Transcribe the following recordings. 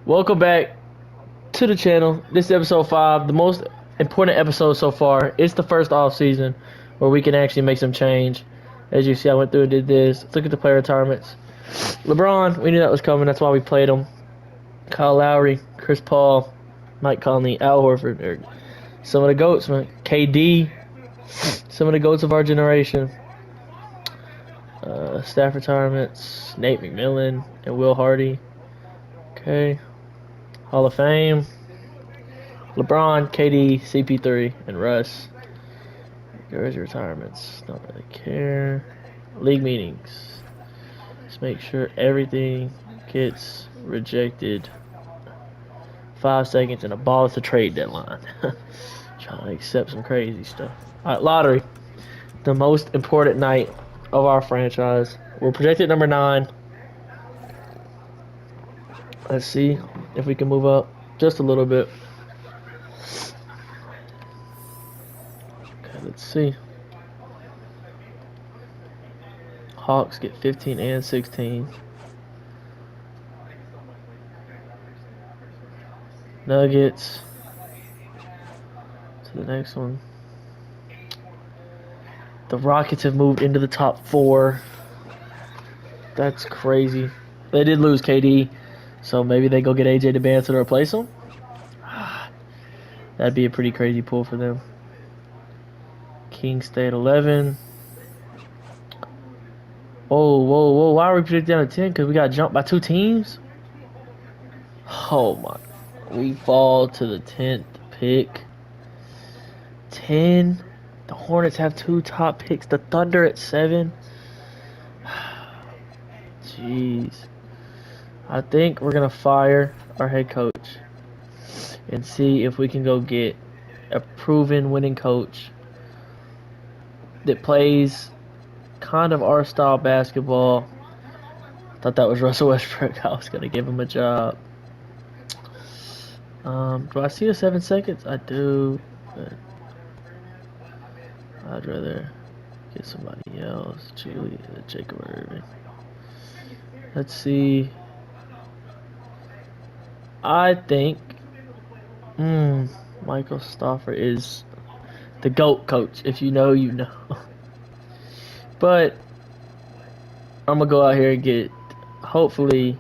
Welcome back to the channel. This is episode 5, the most important episode so far. It's the first off season where we can actually make some change. As you see, I went through and did this. Let's look at the player retirements. LeBron, we knew that was coming. That's why we played him. Kyle Lowry, Chris Paul, Mike Conley, Al Horford. Some of the GOATs, man. KD, some of the GOATs of our generation. Staff retirements, Nate McMillan and Will Hardy. Okay. Hall of Fame. LeBron, KD, CP3, and Russ. Jersey retirements. Don't really care. League meetings. Just make sure everything gets rejected. 5 seconds and a ball is the trade deadline. Trying to accept some crazy stuff. Alright, lottery. The most important night of our franchise. We're projected number 9. Let's see if we can move up just a little bit. Okay, let's see. Hawks get 15 and 16. Nuggets to the next one. The Rockets have moved into the top 4. That's crazy. They did lose KD, so maybe they go get AJ DeBanton to replace him. That'd be a pretty crazy pull for them. Kings stay at 11. Whoa. Why are we predicted down to 10? Because we got jumped by 2 teams? Oh, my. We fall to the 10th pick. 10. The Hornets have 2 top picks. The Thunder at 7. Jeez. I think we're going to fire our head coach and see if we can go get a proven winning coach that plays kind of our style basketball. Thought that was Russell Westbrook. I was going to give him a job. Do I see the 7 seconds? I do, but I'd rather get somebody else. Jacob Irving. Let's see. I think Michael Stauffer is the GOAT coach. If you know, you know. But I'm going to go out here and get, hopefully,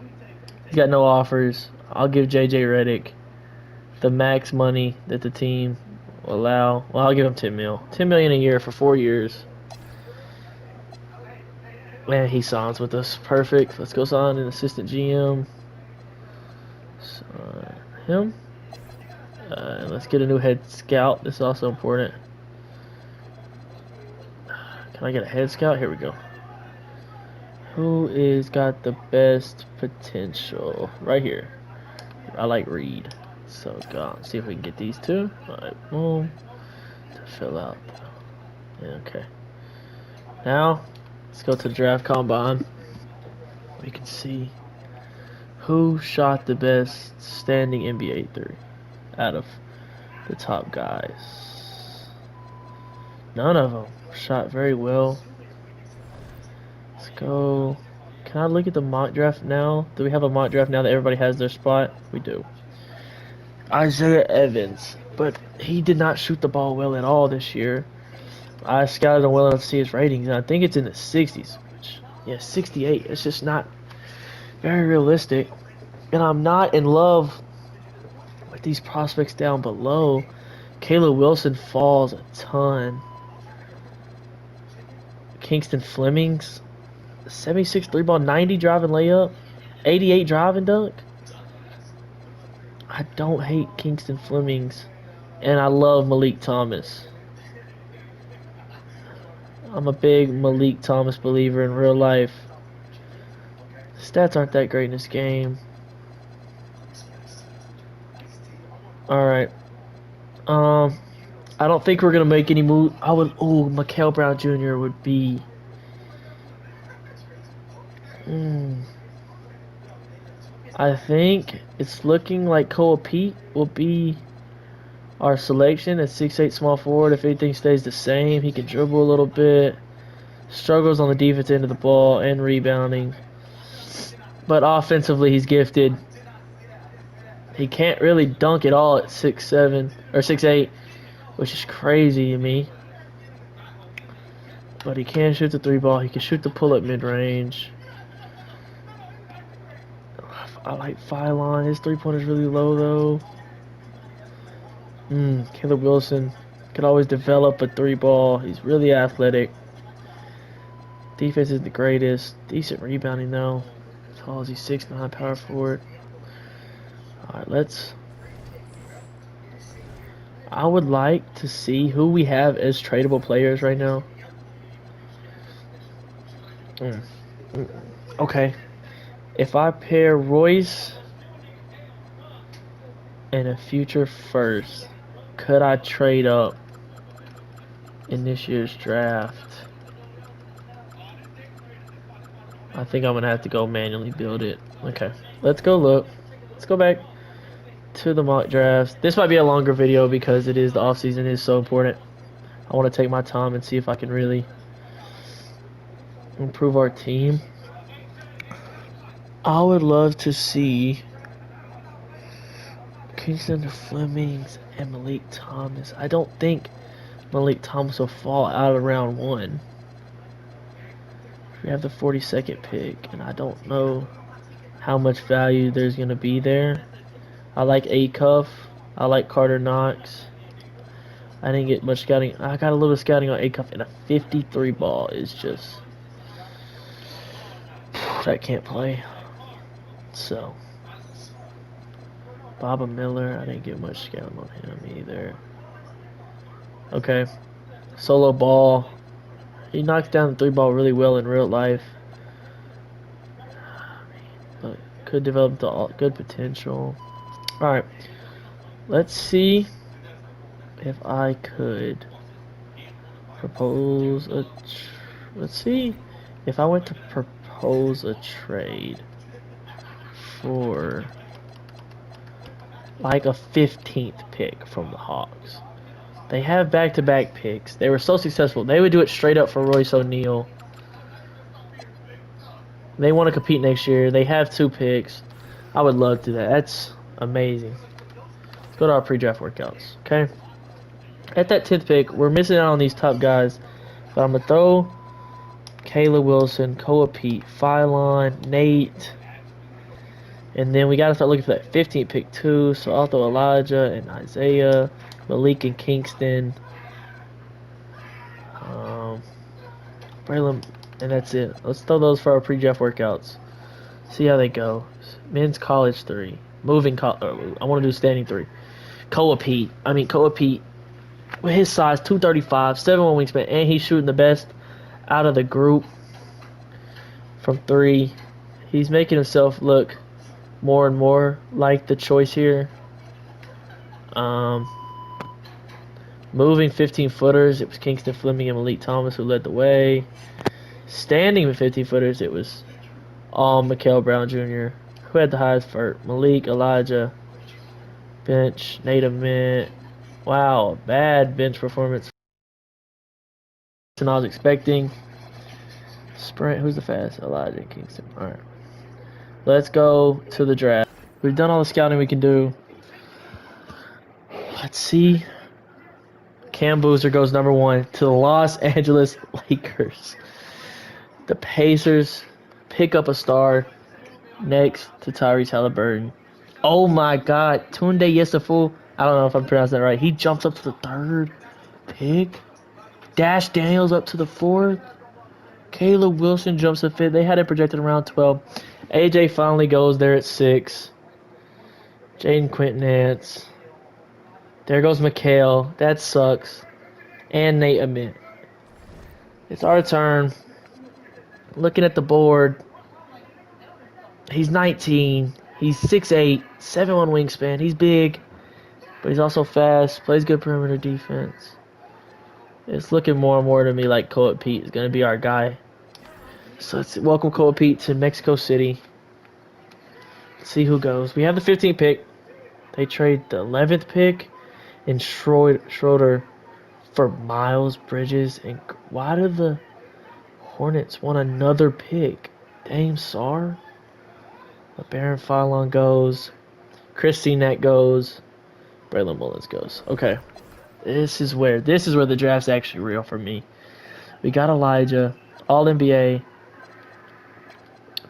he's got no offers. I'll give JJ Redick the max money that the team will allow. Well, I'll give him 10 mil. 10 million a year for 4 years. Man, he signs with us. Perfect. Let's go sign an assistant GM. Sign him. And let's get a new head scout. This is also important. Can I get a head scout? Here we go. Who is got the best potential? Right here. I like Reed. So go on, see if we can get these 2. Alright, boom. To fill out. Yeah, okay. Now, let's go to the draft combine. We can see who shot the best standing NBA 3 out of the top guys. None of them shot very well. Let's go. Can I look at the mock draft now? Do we have a mock draft now that everybody has their spot? We do. Isaiah Evans, but he did not shoot the ball well at all this year. I scouted him well enough to see his ratings, and I think it's in the 60s. Which, yeah, 68. It's just not very realistic. And I'm not in love with these prospects down below. Caleb Wilson falls a ton. Kingston Flemings, 76 3-ball, 90 driving layup, 88 driving dunk. I don't hate Kingston Flemings, and I love Malik Thomas. I'm a big Malik Thomas believer in real life. Stats aren't that great in this game. Alright. I don't think we're going to make any move. Mikael Brown Jr. would be... I think it's looking like Koa Pete will be our selection at 6'8" small forward. If anything stays the same, he can dribble a little bit. Struggles on the defense end of the ball and rebounding. But offensively, he's gifted. He can't really dunk at all at 6'7" or 6'8", which is crazy to me. But he can shoot the 3 ball. He can shoot the pull-up mid-range. I like Phylon. His 3-pointer is really low, though. Caleb Wilson could always develop a 3 ball. He's really athletic. Defense is the greatest. Decent rebounding, though. As tall as he's 6'9", power forward. Alright, I would like to see who we have as tradable players right now. Okay. If I pair Royce and a future first, could I trade up in this year's draft? I think I'm going to have to go manually build it. Okay. Let's go look. Let's go back to the mock drafts. This might be a longer video because it is the offseason is so important. I want to take my time and see if I can really improve our team. I would love to see Kingston Flemings and Malik Thomas. I don't think Malik Thomas will fall out of round 1. We have the 42nd pick, and I don't know how much value there's going to be there. I like Acuff. I like Carter Knox. I didn't get much scouting. I got a little scouting on Acuff, and a 53 ball is just... that can't play. So, Baba Miller, I didn't get much scouting on him either. Okay, solo ball. He knocks down the 3-ball really well in real life. But could develop the good potential. Alright, let's see if I could propose a... let's see if I went to propose a trade for like a 15th pick from the Hawks. They have back-to-back picks. They were so successful. They would do it straight up for Royce O'Neal. They want to compete next year. They have 2 picks. I would love to do that. That's amazing. Let's go to our pre-draft workouts, okay? At that 10th pick, we're missing out on these top guys. But I'm going to throw Caleb Wilson, Koa Pete, Phylon, Nate. And then we got to start looking for that 15th pick too. So I'll throw Elijah and Isaiah, Malik and Kingston, Braylon, and that's it. Let's throw those for our pre-draft workouts. See how they go. Men's college 3. Moving I want to do standing 3. Koa Pete, with his size, 235, 7'1" wingspan, and he's shooting the best out of the group from 3. He's making himself look more and more like the choice here. Moving 15-footers, it was Kingston Fleming and Malik Thomas who led the way. Standing with 15-footers, it was all Mikael Brown Jr. who had the highest vert. Malik, Elijah, bench, Nate Mint. Wow, bad bench performance than I was expecting. Sprint, who's the fastest? Elijah and Kingston. Alright. Let's go to the draft. We've done all the scouting we can do. Let's see. Cam Boozer goes number 1 to the Los Angeles Lakers. The Pacers pick up a star next to Tyrese Halliburton. Oh my God. Tunde Yesufu. I don't know if I'm pronouncing that right. He jumps up to the 3rd pick. Dash Daniels up to the 4th. Caleb Wilson jumps to 5th. They had it projected around 12. AJ finally goes there at 6. Jaden Quinton-Nance. There goes Mikael. That sucks. And Nate Mint. It's our turn. Looking at the board. He's 19. He's 6'8", 7'1" wingspan. He's big, but he's also fast. Plays good perimeter defense. It's looking more and more to me like Koa Pete is going to be our guy. So let's welcome Koa Pete to Mexico City. Let's see who goes. We have the 15th pick. They trade the 11th pick and Schroeder for Miles Bridges. And why do the Hornets want another pick? Dame Sarr? Baron Phylon goes. Chris Cenac goes. Braylon Mullins goes. Okay. This is where the draft's actually real for me. We got Elijah, All NBA.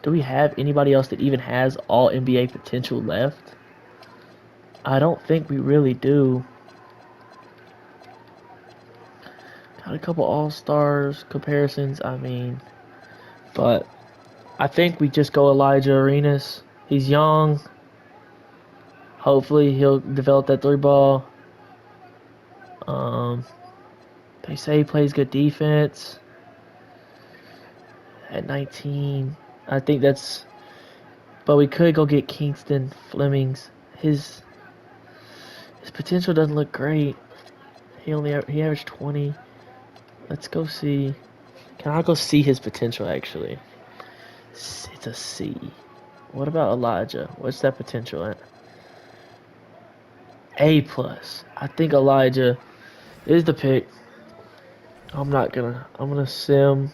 Do we have anybody else that even has All NBA potential left? I don't think we really do. Got a couple All-Stars comparisons, I mean, but I think we just go Elijah Arenas. He's young. Hopefully he'll develop that three ball. Um, they say he plays good defense at 19. I think that's, but we could go get Kingston Flemings. His potential doesn't look great. He averaged 20. Let's go see. Can I go see his potential actually? It's a C. What about Elijah? What's that potential at? A plus. I think Elijah is the pick. I'm gonna sim.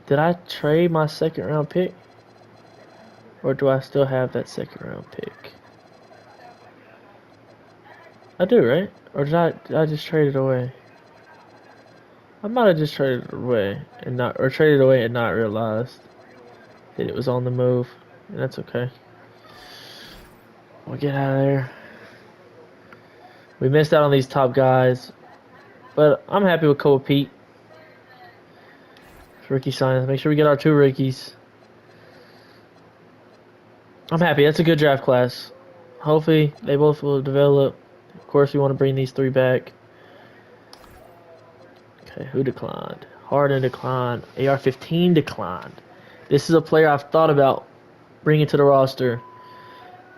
Did I trade my second round pick? Or do I still have that second round pick? I do, right? Or did I just trade it away? I might have just traded it away and not realized that it was on the move. And that's okay. We'll get out of there. We missed out on these top guys. But I'm happy with Cole Pete. Rookie signs. Make sure we get our 2 rookies. I'm happy. That's a good draft class. Hopefully, they both will develop. Of course, we want to bring these 3 back. Okay, who declined? Harden declined. AR-15 declined. This is a player I've thought about bringing to the roster.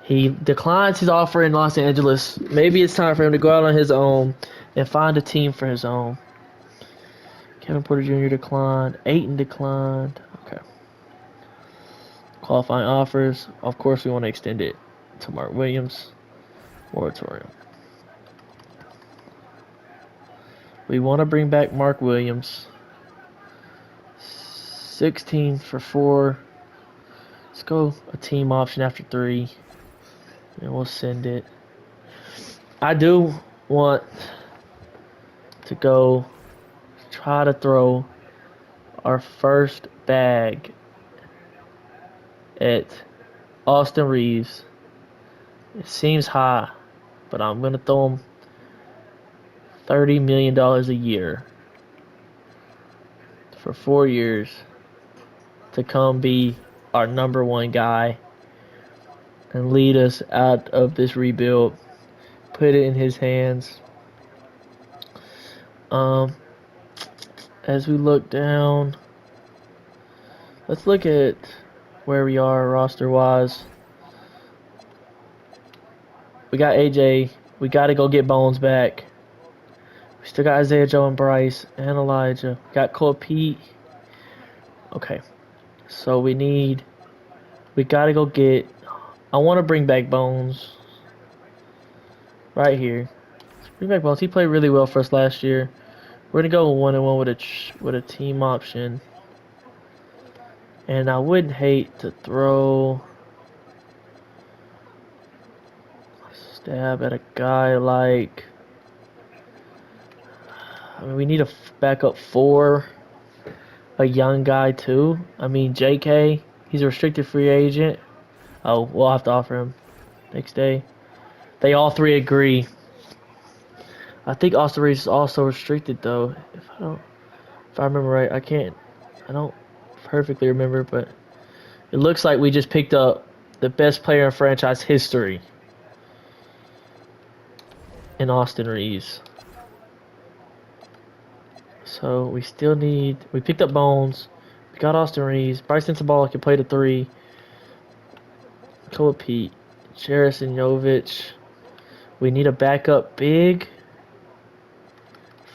He declines his offer in Los Angeles. Maybe it's time for him to go out on his own and find a team for his own. Kevin Porter Jr. declined. Ayton declined. Okay. Qualifying offers. Of course, we want to extend it to Mark Williams. Moratorium. We want to bring back Mark Williams. 16 for 4. Let's go a team option after 3. And we'll send it. I do want to go try to throw our first bag at Austin Reeves. It seems high, but I'm going to throw him $30 million a year for 4 years to come be our number 1 guy and lead us out of this rebuild. Put it in his hands. As we look down, let's look at where we are roster-wise. We got AJ. We got to go get Bones back. We still got Isaiah Joe and Bryce and Elijah. Got Cole Pete. Okay. So we got to go get, I want to bring back Bones. Right here. Let's bring back Bones. He played really well for us last year. We're going to go 1-1 with a team option. And I wouldn't hate to throw a stab at a guy like, I mean, we need a backup 4, a young guy too. I mean, JK, he's a restricted free agent. Oh, we'll have to offer him next day. They all 3 agree. I think Austin Reeves is also restricted though. If I remember right, I don't perfectly remember, but it looks like we just picked up the best player in franchise history in Austin Reeves. So we picked up Bones. We got Austin Reeves. Bryson Sabala can play the 3. Cole Pete. Jarison Jovic. We need a backup big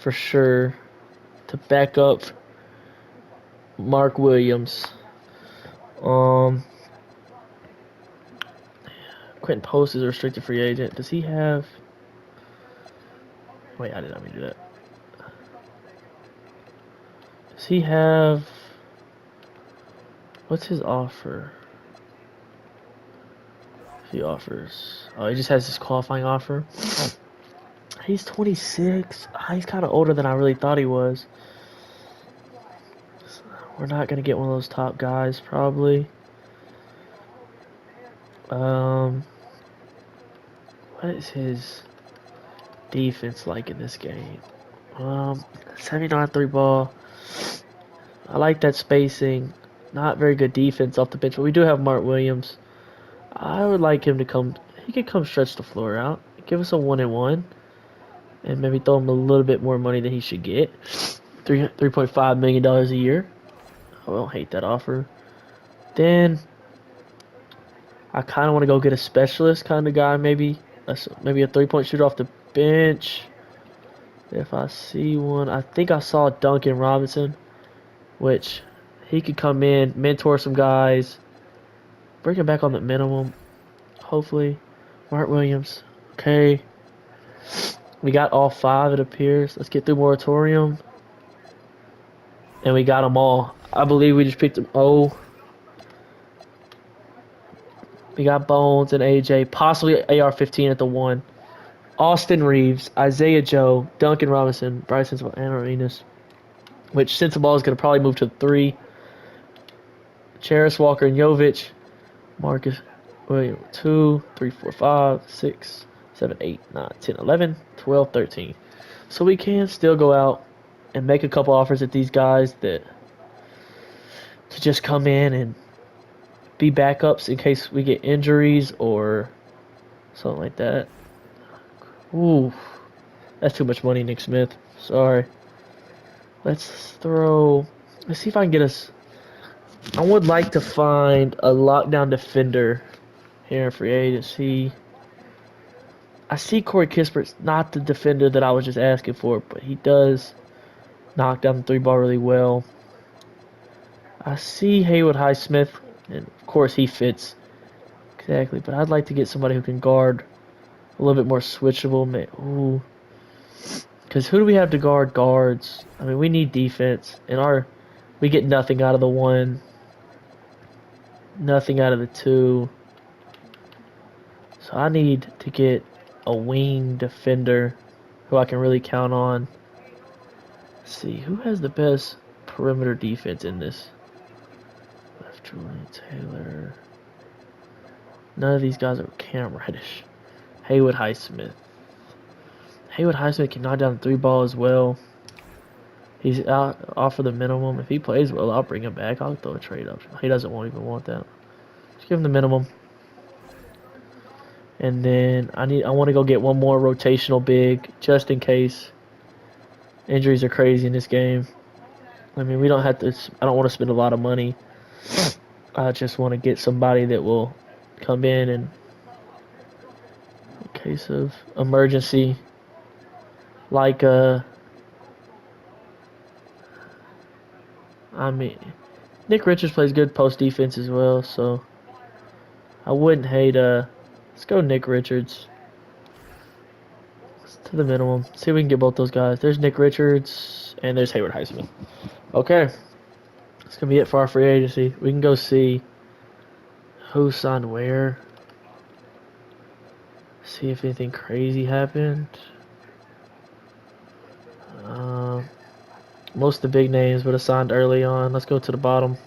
for sure to back up Mark Williams. Quentin Post is a restricted free agent. Does he have? Wait, I did not mean to do that. Does he have? What's his offer? He offers. Oh, he just has this qualifying offer. He's 26. He's kind of older than I really thought he was. We're not gonna get one of those top guys, probably. What is his defense like in this game? 79 three ball. I like that spacing. Not very good defense off the bench, but we do have Mark Williams. I would like him to come. He could come stretch the floor out. Give us a 1-1, and maybe throw him a little bit more money than he should get. $3.5 million a year. I don't hate that offer. Then I kind of want to go get a specialist kind of guy, maybe maybe a 3-point shooter off the bench. If I see one, I think I saw Duncan Robinson, which he could come in, mentor some guys, bring him back on the minimum. Hopefully, Mark Williams. Okay, we got all 5. It appears. Let's get through moratorium, and we got them all. I believe we just picked them. Oh. We got Bones and AJ, possibly AR-15 at the 1. Austin Reeves, Isaiah Joe, Duncan Robinson, Bryson Arenas, which since the ball is going to probably move to 3. Charis Walker and Jovic, Marcus William 2, 3, 4, 5, 6, 7, 8, 9, 10, 11, 12, 13. So we can still go out and make a couple offers at these guys that to just come in and be backups in case we get injuries or something like that. Ooh, that's too much money, Nick Smith. Sorry. Let's see if I can get us. I would like to find a lockdown defender here in free agency. I see Corey Kispert's not the defender that I was just asking for, but he does knock down the 3 ball really well. I see Haywood Highsmith, and of course he fits exactly, but I'd like to get somebody who can guard a little bit more switchable. Ooh. Because who do we have to guard guards? I mean, we need defense. We get nothing out of the 1. Nothing out of the 2. So I need to get a wing defender who I can really count on. Let's see, who has the best perimeter defense in this? Left Julian Taylor. None of these guys are Cam Reddish. Haywood Highsmith. Haywood Highsmith can knock down the 3 ball as well. He's out off for the minimum. If he plays well, I'll bring him back. I'll throw a trade up. He doesn't even want that. Just give him the minimum. And then I want to go get one more rotational big just in case injuries are crazy in this game. I mean, we don't have to. I don't want to spend a lot of money. I just want to get somebody that will come in case of emergency, like I mean, Nick Richards plays good post defense as well, so I wouldn't hate let's go Nick Richards. To the minimum. See if we can get both those guys. There's Nick Richards and there's Haywood Highsmith. Okay. That's gonna be it for our free agency. We can go see who signed where. See if anything crazy happened. Most of the big names would have signed early on. Let's go to the bottom.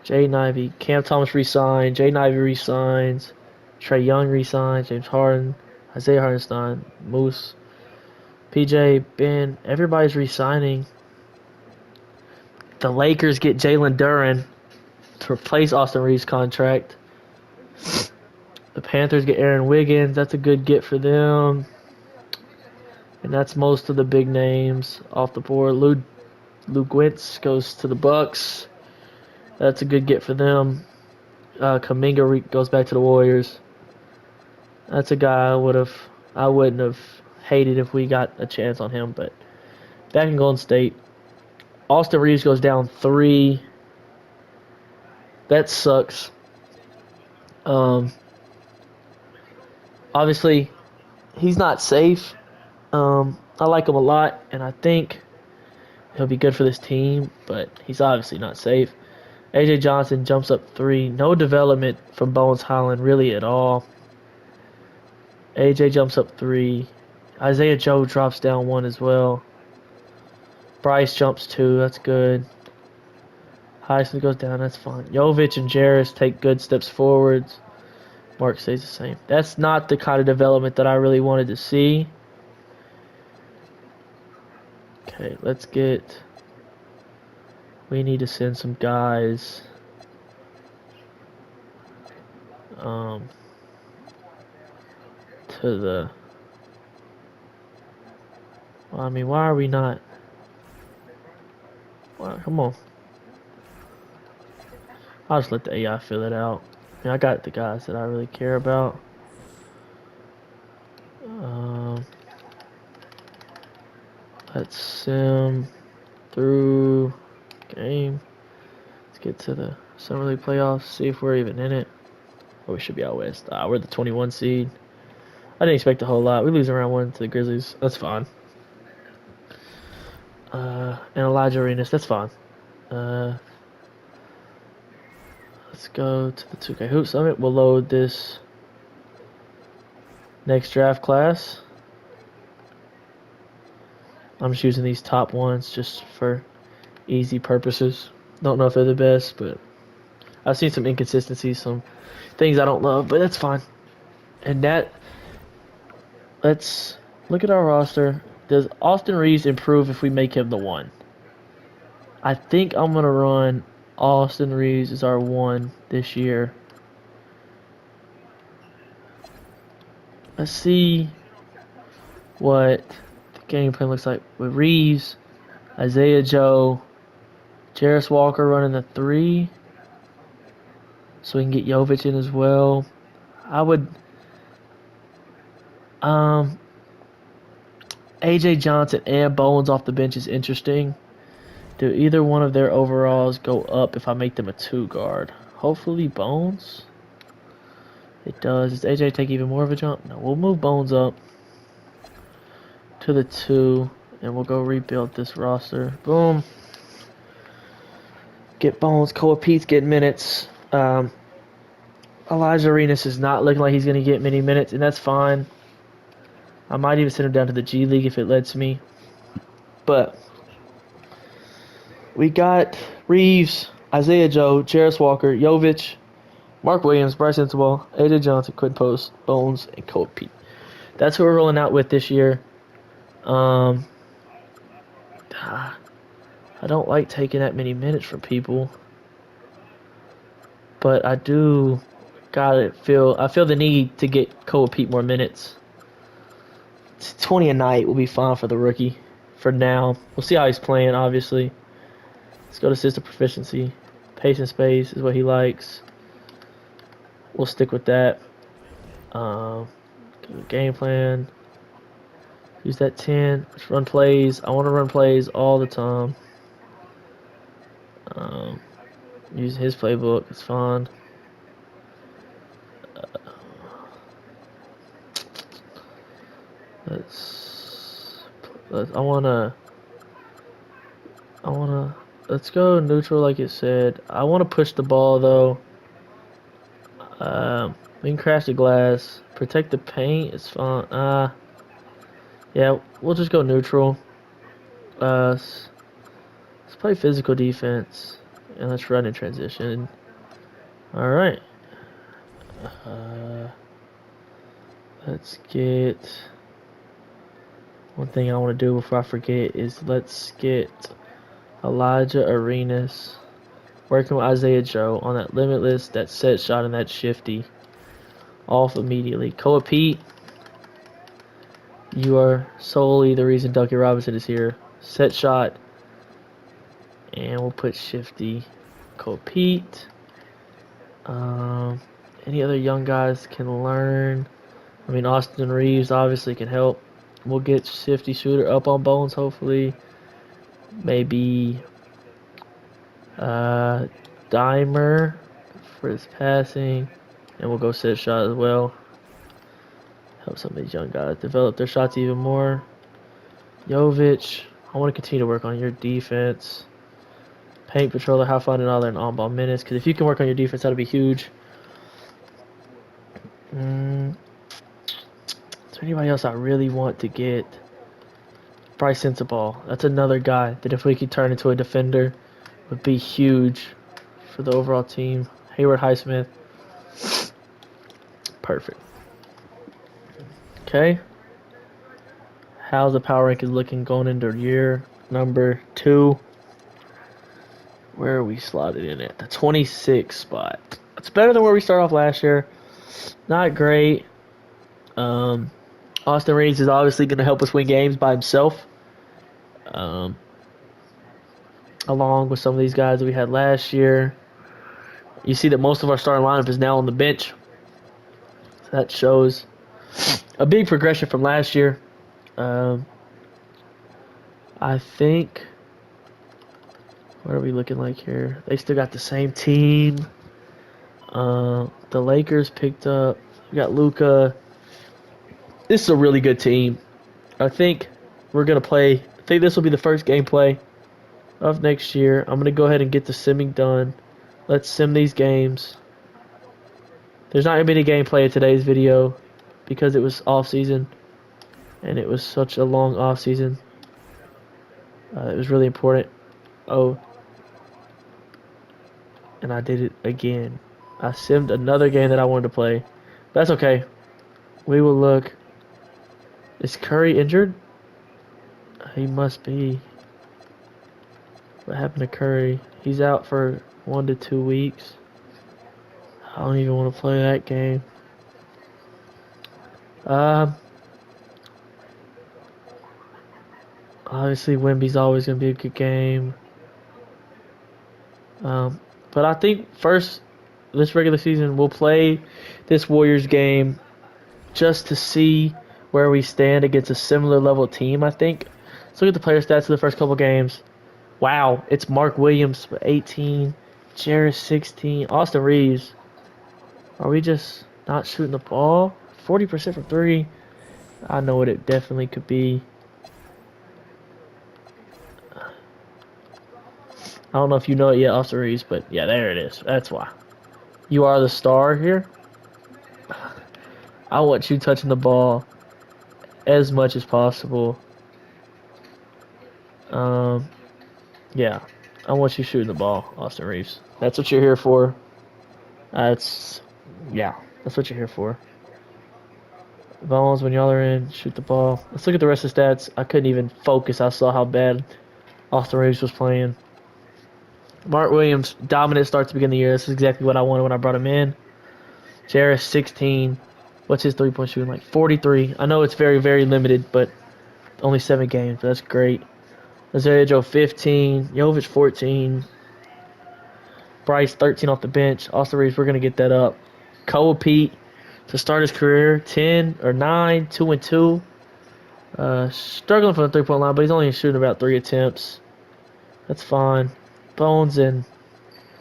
Jaden Ivey, Cam Thomas re-signed, Jaden Ivey re-signs, Trae Young re-signs, James Harden, Isaiah Hartenstein, Moose, PJ, Ben, everybody's re-signing. The Lakers get Jalen Duren to replace Austin Reeves' contract. The Panthers get Aaron Wiggins. That's a good get for them. And that's most of the big names off the board. Lou Gwentz goes to the Bucks. That's a good get for them. Kuminga goes back to the Warriors. That's a guy I wouldn't have hated if we got a chance on him, but back in Golden State. Austin Reeves goes down 3. That sucks. Obviously, he's not safe. I like him a lot, and I think he'll be good for this team, but he's obviously not safe. AJ Johnson jumps up 3. No development from Bones Holland really at all. AJ jumps up 3. Isaiah Joe drops down 1 as well. Bryce jumps 2. That's good. Heisman goes down. That's fine. Jovic and Jarris take good steps forwards. Mark stays the same. That's not the kind of development that I really wanted to see. Okay, let's get... We need to send some guys... to the... Well, I mean, why are we not... Well, come on. I'll just let the AI fill it out. I mean, I got the guys that I really care about. Let's sim through game. Let's get to the Summer League playoffs. See if we're even in it. Oh, we should be out west. We're the 21 seed. I didn't expect a whole lot. We lose in round 1 to the Grizzlies. That's fine. And Elijah Arenas. That's fine. Let's go to the 2K Hoop Summit. We'll load this next draft class. I'm just using these top ones just for easy purposes. Don't know if they're the best, but I've seen some inconsistencies, some things I don't love, but that's fine. And let's look at our roster. Does Austin Reeves improve if we make him the 1? I think I'm going to run Austin Reeves as our 1 this year. Let's see what the game plan looks like with Reeves, Isaiah Joe, Jarris Walker running the 3, so we can get Jovic in as well. I would, AJ Johnson and Bones off the bench is interesting. Do either one of their overalls go up if I make them a 2 guard? Hopefully Bones. It does. Does AJ take even more of a jump? No, we'll move Bones up to the 2, and we'll go rebuild this roster. Boom. Get Bones. Cole Pete's getting minutes. Elijah Arenas is not looking like he's going to get many minutes, and that's fine. I might even send him down to the G League if it lets me. But we got Reeves, Isaiah Joe, Jarris Walker, Jovic, Mark Williams, Bryce Sensabaugh, AJ Johnson, Quinn Post, Bones, and Cole Pete. That's who we're rolling out with this year. I don't like taking that many minutes from people, but I do I feel the need to get Cole Pete more minutes. 20 a night will be fine for the rookie for now. We'll see how he's playing, obviously. Let's go to system proficiency. Pace and space is what he likes. We'll stick with that. Game plan. Use that 10. Let's run plays. I want to run plays all the time. Use his playbook. It's fine. Let's go neutral like it said. I want to push the ball though. We can crash the glass. Protect the paint. It's fine. Yeah, we'll just go neutral. Let's play physical defense. And let's run in transition. Alright. Let's get... One thing I want to do before I forget is let's get Elijah Arenas working with Isaiah Joe on that limitless, that set shot, and that shifty off immediately. Koa Pete, you are solely the reason Duncan Robinson is here. Set shot, and we'll put shifty. Koa Pete. Any other young guys can learn. I mean, Austin Reeves obviously can help. We'll get shifty shooter up on Bones, hopefully. Maybe Dimer for his passing. And we'll go set shot as well. Help some of these young guys develop their shots even more. Jovic, I want to continue to work on your defense. Paint patroller, have fun, and all their on-ball minutes. Because if you can work on your defense, that'll be huge. Is there anybody else I really want to get? Bryce Sensabaugh. That's another guy that if we could turn into a defender would be huge for the overall team. Hayward Highsmith. Perfect. Okay. How's the power ranking looking going into year number 2? Where are we slotted in at? The 26th spot. It's better than where we started off last year. Not great. Austin Reeves is obviously going to help us win games by himself. Along with some of these guys that we had last year. You see that most of our starting lineup is now on the bench. So that shows a big progression from last year. I think... What are we looking like here? They still got the same team. The Lakers picked up. We got Luka. This is a really good team. I think we're going to play. I think this will be the first gameplay of next year. I'm going to go ahead and get the simming done. Let's sim these games. There's not going to be any gameplay in today's video because it was off-season. And it was such a long off-season. It was really important. Oh. And I did it again. I simmed another game that I wanted to play. That's okay. We will look. Is Curry injured? He must be. What happened to Curry? He's out for 1 to 2 weeks. I don't even want to play that game. Obviously, Wemby's always going to be a good game. But I think first, this regular season, we'll play this Warriors game just to see where we stand against a similar level team, I think. Let's look at the player stats of the first couple games. Wow, it's Mark Williams, 18, Jarris, 16, Austin Reeves. Are we just not shooting the ball? 40% from 3. I know what it definitely could be. I don't know if you know it yet, Austin Reeves, but yeah, there it is. That's why. You are the star here. I want you touching the ball as much as possible. Yeah. I want you shooting the ball, Austin Reeves. That's what you're here for. That's what you're here for. Bones, when y'all are in, shoot the ball. Let's look at the rest of the stats. I couldn't even focus. I saw how bad Austin Reeves was playing. Mark Williams, dominant start to begin the year. This is exactly what I wanted when I brought him in. Jarris, 16. What's his three-point shooting like? 43. I know it's very, very limited, but only 7 games. That's great. Azaria Joe, 15. Jovic, 14. Bryce, 13 off the bench. Austin Reeves, we're going to get that up. Koa Pete, to start his career, 10 or 9, 2 and 2. Struggling from the three-point line, but he's only shooting about 3 attempts. That's fine. Bones and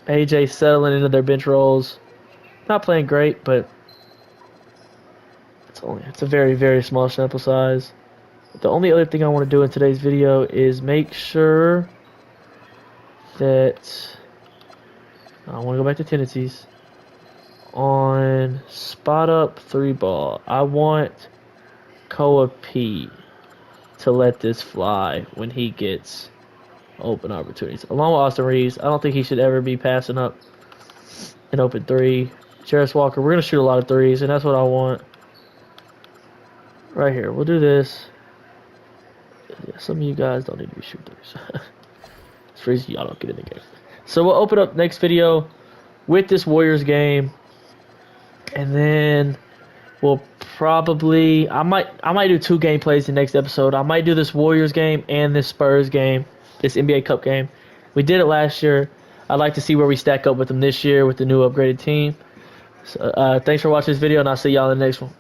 AJ settling into their bench roles. Not playing great, but it's a very, very small sample size. The only other thing I want to do in today's video is make sure that I want to go back to tendencies. On spot up 3 ball, I want Koa P to let this fly when he gets open opportunities. Along with Austin Reeves, I don't think he should ever be passing up an open 3. Jarris Walker, we're going to shoot a lot of 3s, and that's what I want. Right here, we'll do this. Yeah, some of you guys don't need to be shooting 3s. It's the reason y'all don't get in the game. So we'll open up next video with this Warriors game. And then we'll probably... I might do 2 gameplays in the next episode. I might do this Warriors game and this Spurs game. This NBA Cup game. We did it last year. I'd like to see where we stack up with them this year with the new upgraded team. So, thanks for watching this video, and I'll see y'all in the next one.